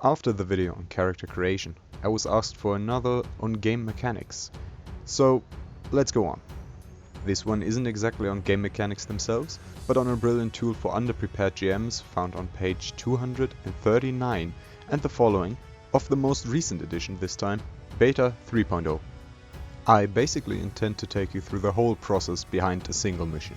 After the video on character creation, I was asked for another on game mechanics. So, let's go on. This one isn't exactly on game mechanics themselves, but on a brilliant tool for underprepared GMs found on page 239 and the following, of the most recent edition this time, Beta 3.0. I basically intend to take you through the whole process behind a single mission.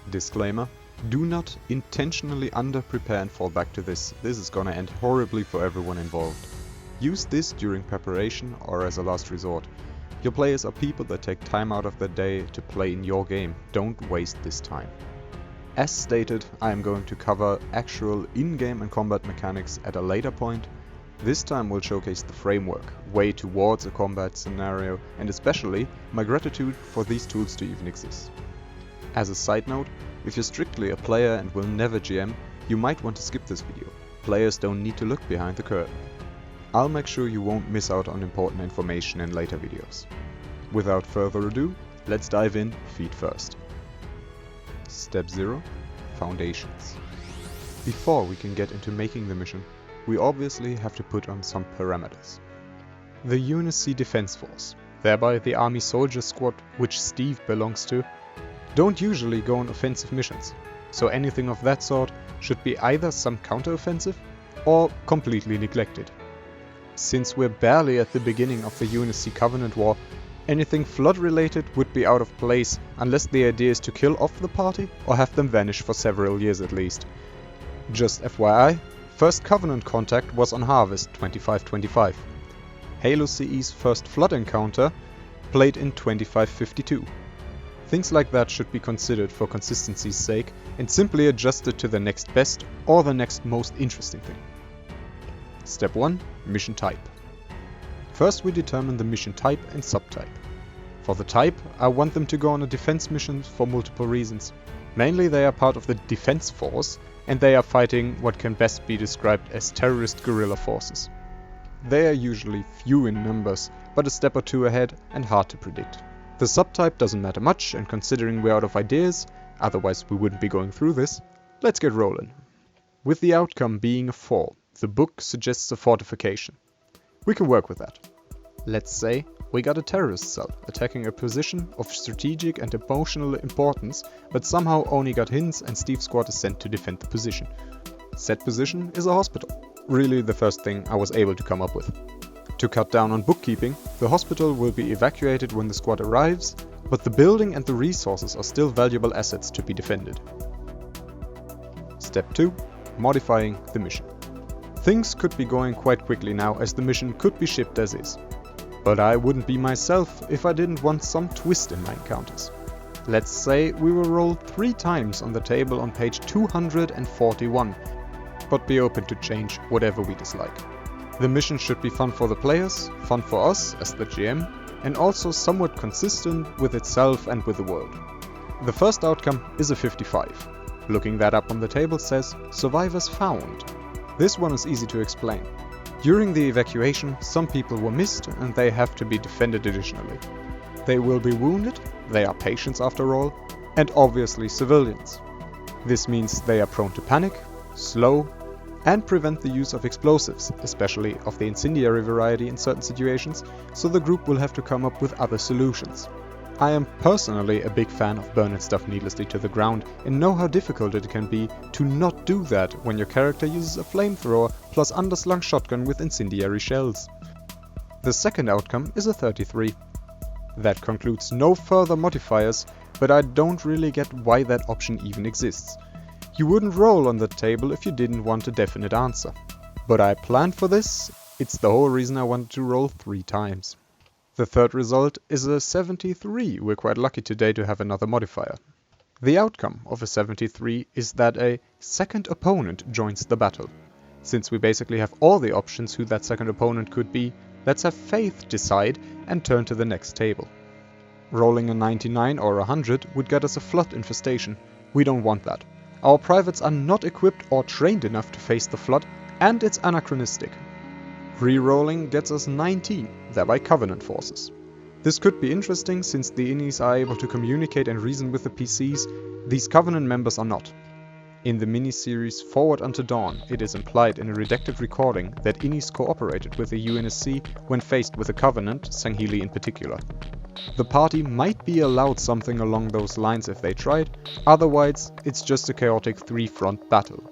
Disclaimer: do not intentionally underprepare and fall back to this is gonna end horribly for everyone involved. Use this during preparation or as a last resort. Your players are people that take time out of their day to play in your game, don't waste this time. As stated, I am going to cover actual in-game and combat mechanics at a later point. This time we'll showcase the framework, way towards a combat scenario, and especially my gratitude for these tools to even exist. As a side note, if you're strictly a player and will never GM, you might want to skip this video. Players don't need to look behind the curtain. I'll make sure you won't miss out on important information in later videos. Without further ado, let's dive in feet first. Step 0. Foundations. Before we can get into making the mission, we obviously have to put on some parameters. The Unity Defense Force, thereby the Army Soldier Squad which Steve belongs to, don't usually go on offensive missions, so anything of that sort should be either some counter-offensive or completely neglected. Since we're barely at the beginning of the Unity Covenant War, anything flood related would be out of place unless the idea is to kill off the party or have them vanish for several years at least. Just FYI, first Covenant contact was on Harvest 2525. Halo CE's first flood encounter played in 2552. Things like that should be considered for consistency's sake and simply adjusted to the next best or the next most interesting thing. Step 1. Mission type. First we determine the mission type and subtype. For the type, I want them to go on a defense mission for multiple reasons. Mainly they are part of the defense force and they are fighting what can best be described as terrorist guerrilla forces. They are usually few in numbers, but a step or two ahead and hard to predict. The subtype doesn't matter much, and considering we're out of ideas, otherwise we wouldn't be going through this, let's get rolling. With the outcome being a 4, the book suggests a fortification. We can work with that. Let's say we got a terrorist cell attacking a position of strategic and emotional importance, but somehow only got hints and Steve's squad is sent to defend the position. Said position is a hospital. Really the first thing I was able to come up with. To cut down on bookkeeping, the hospital will be evacuated when the squad arrives, but the building and the resources are still valuable assets to be defended. Step 2. Modifying the mission. Things could be going quite quickly now as the mission could be shipped as is. But I wouldn't be myself if I didn't want some twist in my encounters. Let's say we will roll 3 times on the table on page 241, but be open to change whatever we dislike. The mission should be fun for the players, fun for us as the GM, and also somewhat consistent with itself and with the world. The first outcome is a 55. Looking that up on the table says, survivors found. This one is easy to explain. During the evacuation, some people were missed and they have to be defended additionally. They will be wounded, they are patients after all, and obviously civilians. This means they are prone to panic, slow, and prevent the use of explosives, especially of the incendiary variety in certain situations, so the group will have to come up with other solutions. I am personally a big fan of burning stuff needlessly to the ground and know how difficult it can be to not do that when your character uses a flamethrower plus underslung shotgun with incendiary shells. The second outcome is a 33. That concludes no further modifiers, but I don't really get why that option even exists. You wouldn't roll on the table if you didn't want a definite answer. But I planned for this, it's the whole reason I wanted to roll 3 times. The third result is a 73, we're quite lucky today to have another modifier. The outcome of a 73 is that a second opponent joins the battle. Since we basically have all the options who that second opponent could be, let's have Faith decide and turn to the next table. Rolling a 99 or 100 would get us a flood infestation. We don't want that. Our privates are not equipped or trained enough to face the flood, and it's anachronistic. Re-rolling gets us 19, thereby Covenant forces. This could be interesting since the Innies are able to communicate and reason with the PCs, these Covenant members are not. In the miniseries Forward Unto Dawn, it is implied in a redacted recording that Innis cooperated with the UNSC when faced with the Covenant, Sangheili in particular. The party might be allowed something along those lines if they tried, otherwise it's just a chaotic three-front battle.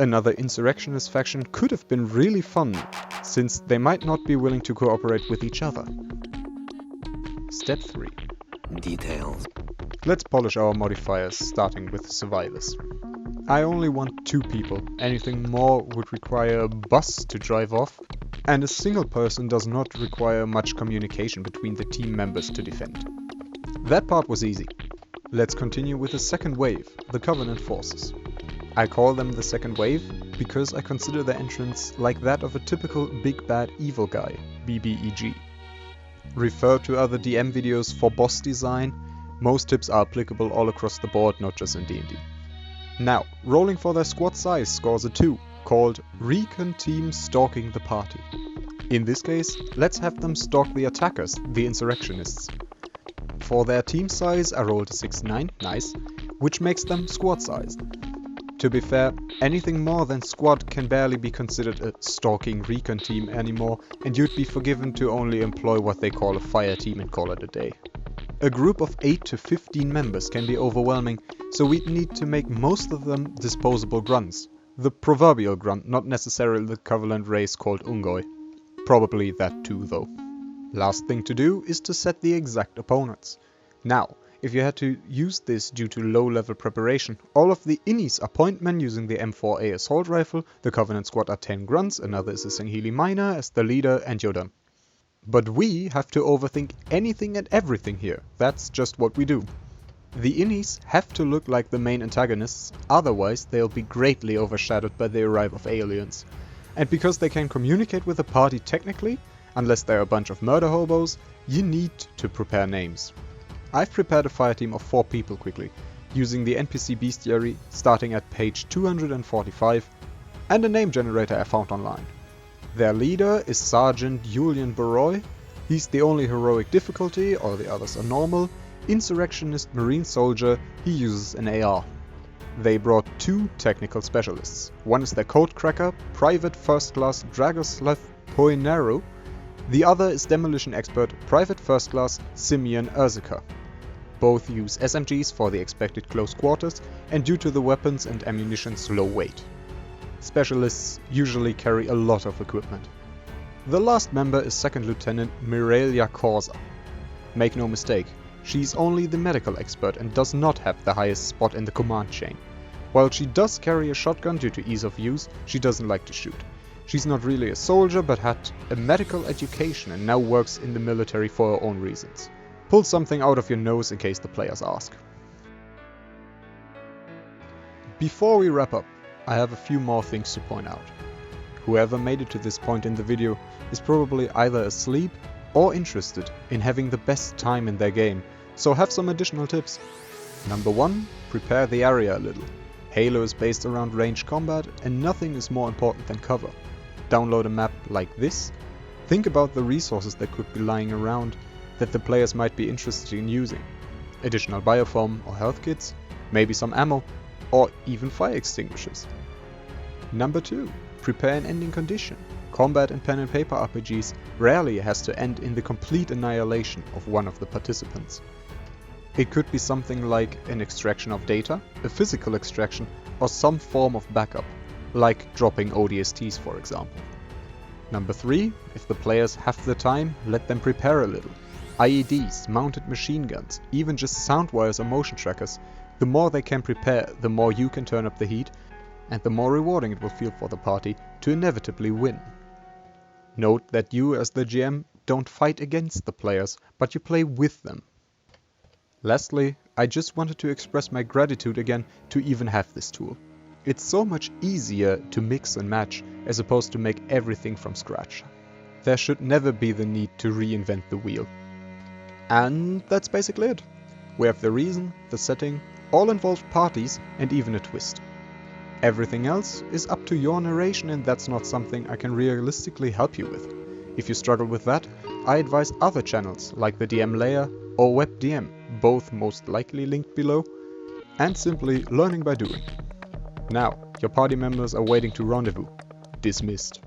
Another insurrectionist faction could have been really fun, since they might not be willing to cooperate with each other. Step 3. Details. Let's polish our modifiers, starting with survivors. I only want 2 people, anything more would require a bus to drive off, and a single person does not require much communication between the team members to defend. That part was easy. Let's continue with the second wave, the Covenant forces. I call them the second wave because I consider their entrance like that of a typical big bad evil guy, BBEG. Refer to other DM videos for boss design, most tips are applicable all across the board, not just in D&D. Now, rolling for their squad size scores a 2, called Recon Team Stalking the Party. In this case, let's have them stalk the attackers, the insurrectionists. For their team size I rolled a 6-9, nice, which makes them squad sized. To be fair, anything more than squad can barely be considered a stalking recon team anymore, and you'd be forgiven to only employ what they call a fire team and call it a day. A group of 8 to 15 members can be overwhelming, so we'd need to make most of them disposable grunts. The proverbial grunt, not necessarily the Covenant race called Ungoi. Probably that too though. Last thing to do is to set the exact opponents. Now, if you had to use this due to low-level preparation, all of the Innis are point men using the M4A assault rifle, the Covenant squad are 10 grunts, another is a Sangheili miner as the leader, and you're done. But we have to overthink anything and everything here, that's just what we do. The Innis have to look like the main antagonists, otherwise they'll be greatly overshadowed by the arrival of aliens. And because they can communicate with the party technically, unless they're a bunch of murder hobos, you need to prepare names. I've prepared a fire team of 4 people quickly, using the NPC bestiary starting at page 245 and a name generator I found online. Their leader is Sergeant Julian Baroy. He's the only heroic difficulty, all the others are normal. Insurrectionist marine soldier, he uses an AR. They brought 2 technical specialists. One is their code cracker, Private First Class Dragoslav Poinaru. The other is demolition expert, Private First Class Simeon Urzika. Both use SMGs for the expected close quarters and due to the weapons and ammunition's low weight. Specialists usually carry a lot of equipment. The last member is Second Lieutenant Mirelia Corsa. Make no mistake, she's only the medical expert and does not have the highest spot in the command chain. While she does carry a shotgun due to ease of use, she doesn't like to shoot. She's not really a soldier but had a medical education and now works in the military for her own reasons. Pull something out of your nose in case the players ask. Before we wrap up, I have a few more things to point out. Whoever made it to this point in the video is probably either asleep or interested in having the best time in their game, so have some additional tips. Number 1, prepare the area a little. Halo is based around ranged combat and nothing is more important than cover. Download a map like this. Think about the resources that could be lying around that the players might be interested in using. Additional bioform or health kits, maybe some ammo, or even fire extinguishers. Number 2, prepare an ending condition. Combat in pen and paper RPGs rarely has to end in the complete annihilation of one of the participants. It could be something like an extraction of data, a physical extraction, or some form of backup, like dropping ODSTs for example. Number 3, if the players have the time, let them prepare a little. IEDs, mounted machine guns, even just sound wires or motion trackers. The more they can prepare, the more you can turn up the heat, and the more rewarding it will feel for the party to inevitably win. Note that you as the GM don't fight against the players, but you play with them. Lastly, I just wanted to express my gratitude again to even have this tool. It's so much easier to mix and match as opposed to make everything from scratch. There should never be the need to reinvent the wheel. And that's basically it. We have the reason, the setting, all involved parties, and even a twist. Everything else is up to your narration, and that's not something I can realistically help you with. If you struggle with that, I advise other channels like the DM Layer or WebDM, both most likely linked below, and simply learning by doing. Now, your party members are waiting to rendezvous. Dismissed.